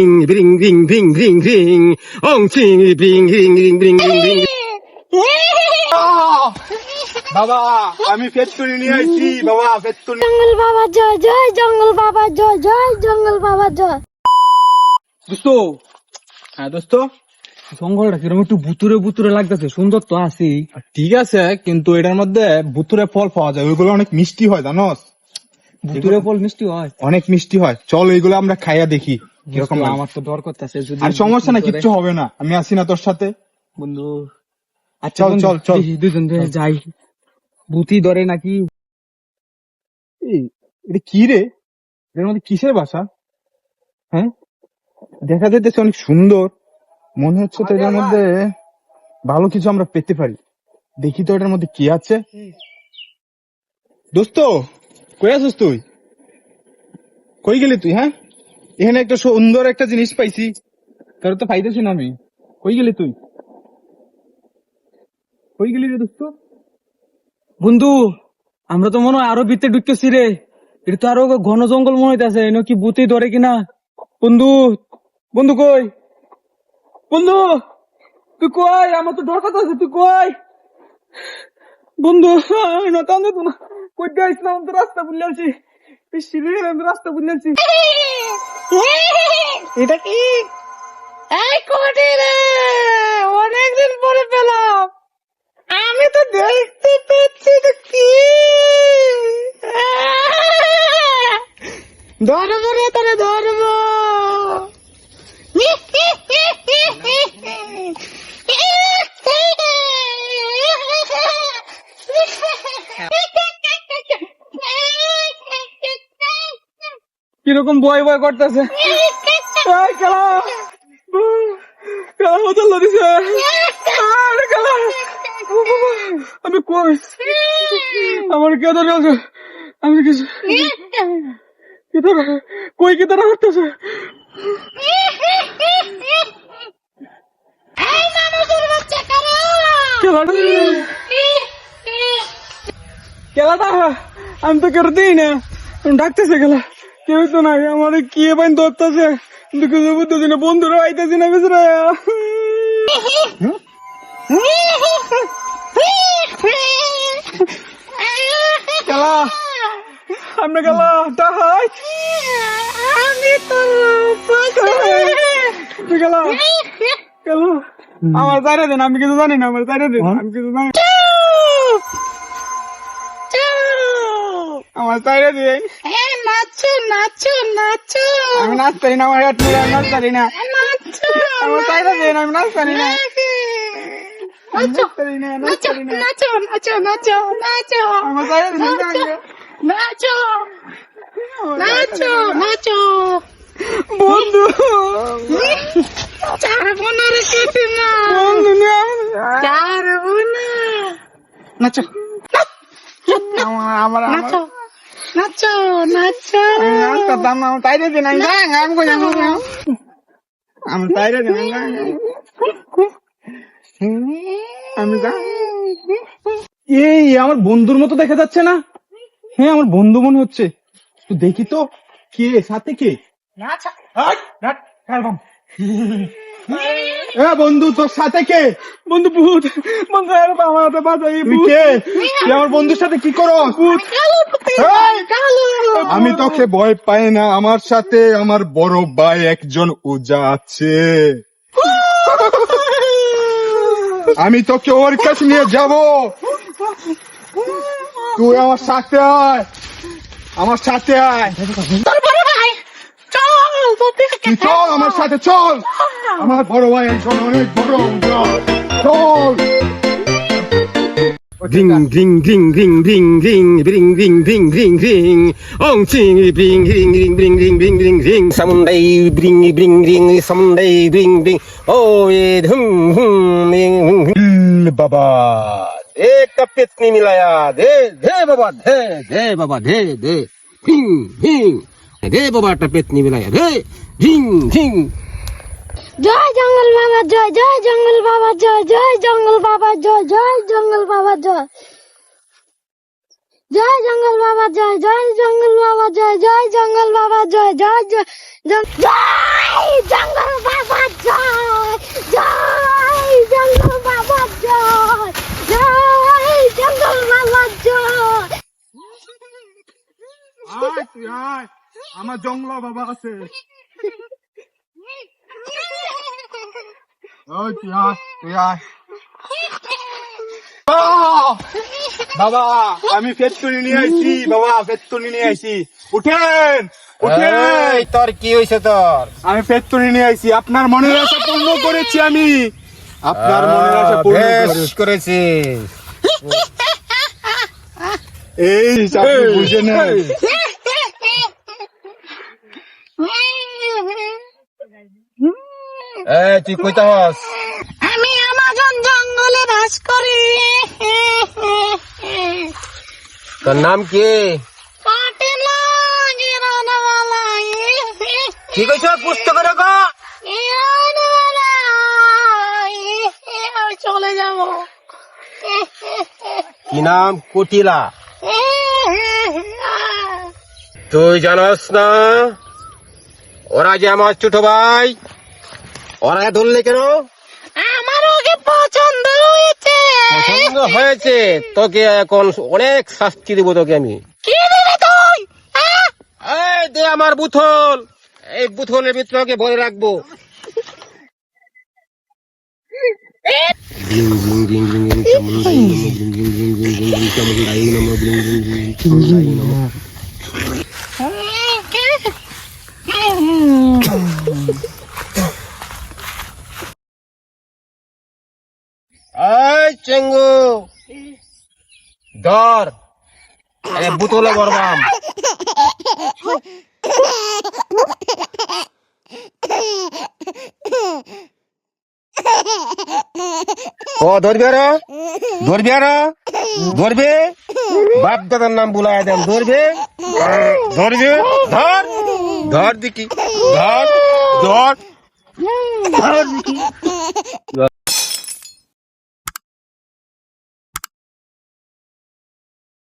Bring, bring, bring, bring, bring. Ong ching, bring, bring, bring, bring, bring, bring. বাবা আমি ফেটকুনি নিয়ে আইছি বাবা ফেটকুনি জঙ্গল বাবা জয় জয় জঙ্গল বাবা জয় জয় জঙ্গল বাবা জয়। দোস্ত হ্যাঁ দোস্ত জঙ্গলটা কিরকম একটু বুতুরে বুতুরে লাগতেছে, সুন্দর তো আছি। ঠিক আছে কিন্তু এটার মধ্যে ভুতুরে ফল পাওয়া যায়, ওইগুলো অনেক মিষ্টি হয় জানোস। বুতুরে ফল মিষ্টি হয়, অনেক মিষ্টি হয়, চল এইগুলো আমরা খাইয়া দেখি কিরকম লাগে। আমার তো ডর করতেছে। আর সমস্যা না, কিচ্ছু হবে না, আমি আছি না তোর সাথে বন্ধু। আচ্ছা চল চল চল দুজন যাই, ভূতি ধরে নাকি। এটা কি রে, এর মধ্যে কিসের বাসা? হ্যাঁ দেখা যাইতেছে অনেক সুন্দর, মনে হচ্ছে তো এটার মধ্যে ভালো কিছু আমরা পেতে পারি। দেখি তো এটার মধ্যে কি আছে। দোস্ত কই আছিস তুই? কই গেলি তুই? হ্যাঁ এখানে একটা সুন্দর একটা জিনিস পাইছি, কারো তো পাইতেছি না আমি। কই গেলি তুই? কই গেলি রে দোস্ত? বন্ধু আমরা তো মনে হয় আরো ভিতরে ঢুকতেছি রে, এটা তো আরো ঘন জঙ্গল মনে হইতেছে, এনে কি ভূতি ধরে কিনা। বন্ধু বন্ধু কই? বন্ধু তুই কই? আমার তো ডর করতেছে, তুই কই? বন্ধু না কান্দে তো না, কই যাইছিলাম তো রাস্তা ভুলে আছি, রাস্তা ভুলে আছি। এটা কি? এই কোটি রে, অনেকদিন পরে পেলাম। আমি তো দেখতে পেয়েছি তো কি ধরবো রে, তাহলে ধরবো। কিরকম ভয় ভয় করতেছে। খেলা খেলা হতে দিছে, খেলা আমি কই, আমার কে ধরে আছে, আমি কিছু কই কি ধরা হতেছে। খেলাটা আমি তো কেউ দিই না, ডাকতেছে খেলা, কেউ তো নাই। আমার কি বাইন ধরতেছে, বুঝতেছি না, বন্ধুরা আইতেছি না বেচারা। খেলা আমরা খেলা তাহাই আমি তো খেলা খেলো আমার চাইরে দেন, আমি কিছু জানি না, আমার চাইরে দেন, আমি কিছু জানি না। আমার চাইরে দিন, নাচো নাচো নাচো, আমি নাচতে পারি না, আমার হাত মুড়ে আমি নাচতে পারি না। নাচো আমার চাইরে দিন, আমি নাচতে পারি না, নাচো পারি না, নাচতে পারি না। নাচো নাচো নাচো নাচো আমার চাইরে দিন, নাচো নাচো নাচো। বন্ধু ছাড়বো না রে কেটে না, বন্ধু ছাড়বো না। নাচো, আমার নাচো নাচো নাচো। নাচতাম না, আমার চাইরে দিন, আমি যাই, আমি কই যাবো, আমার চাইরে দিন, আমি যাই। এই আমার বন্ধুর মতো দেখা যাচ্ছে না? হ্যাঁ আমার বন্ধু মনে হচ্ছে, তো দেখি তো কে সাথে, কে বন্ধু, তোর সাথে কে? বন্ধু ভূত, বন্ধু আমার বাজাই ভূত। কে তুই আমার বন্ধুর সাথে কি করো? ভূত। আমি তোকে ভয় পাই না, আমার সাথে আমার বড় ভাই একজন ওজা আছে, আমি তোকে ওর কাছে নিয়ে যাব। তুই আমার সাথে আয়, আমার সাথে আয়, তুই চল আমার সাথে, চল, আমার বড় ভাই একজন অনেক বড় ওজা, চল। Bring, bring, bring, bring, bring, bring, bring, bring, bring, bring, bring. Ong ching, bring, bring, bring, bring, bring, bring, bring, bring. Someday, bring, bring, bring, someday, bring, bring. Oh, বাবা एक कपित नहीं मिलाया, दे, दे बाबा, दे बाबा, दे. Bing, bing. दे बाबा टपित नहीं मिलाया, दे, bing, bing. জয় জঙ্গল বাবা জয় জয় জঙ্গল বাবা জয় জয় জঙ্গল বাবা জয় জয় জঙ্গল বাবা জয়। জয় জঙ্গল বাবা জয়, জয় জঙ্গল বাবা জয়, জয় জঙ্গল বাবা জয়, জয় জয় জঙ্গল বাবা জয়, জয় জঙ্গল বাবা জয়, জয় জঙ্গল বাবা জয়। আয় তুই আয়, আমার জঙ্গল বাবা আছে। ওই তুই আয়, তুই আয়। বাবা আমি পেট্রোল নিয়ে আইছি, বাবা পেট্রোল নিয়ে আইছি। উঠেন উঠেন, এই, তোর কি হয়েছে তোর? আমি পেট্রোল নিয়ে আইছি। আপনার মনের আশা পূর্ণ করেছি আমি, আপনার মনের আশা পূর্ণ বেশ করেছি। করেছিস। এই আপনি বুঝে নেন। এই, তুই কইতে হস? আমি আমাজন জঙ্গলে বাস করি। তোর নাম কি? কাটিলা গিরানওয়ালা, কি কইছ? পুস্তক রাখো। গিরানওয়ালা, আমি চলে যাব। কি নাম? কুটিলা। তুই জানাস না ওরা যে আমার ছোট ভাই, ওরা ধরলে কেন? আমার ওকে পছন্দ হয়েছে। পছন্দ হয়েছে তোকে, এখন অনেক শাস্তি দেবো তোকে আমি। কি দিবি তুই? এই দে আমার বুথল, এই বুথলের ভিতরে ওকে ভরে রাখবো। এই চেঙ্গু ধর, বুথলে ভরবাম। ও ধরবে রা, ধরবে রা, ধরবে। বাপ দাদার নাম বুলায় দেন, ধরবে ধরবে। ধর ধর দেখি, ধর ধর ধর দেখি।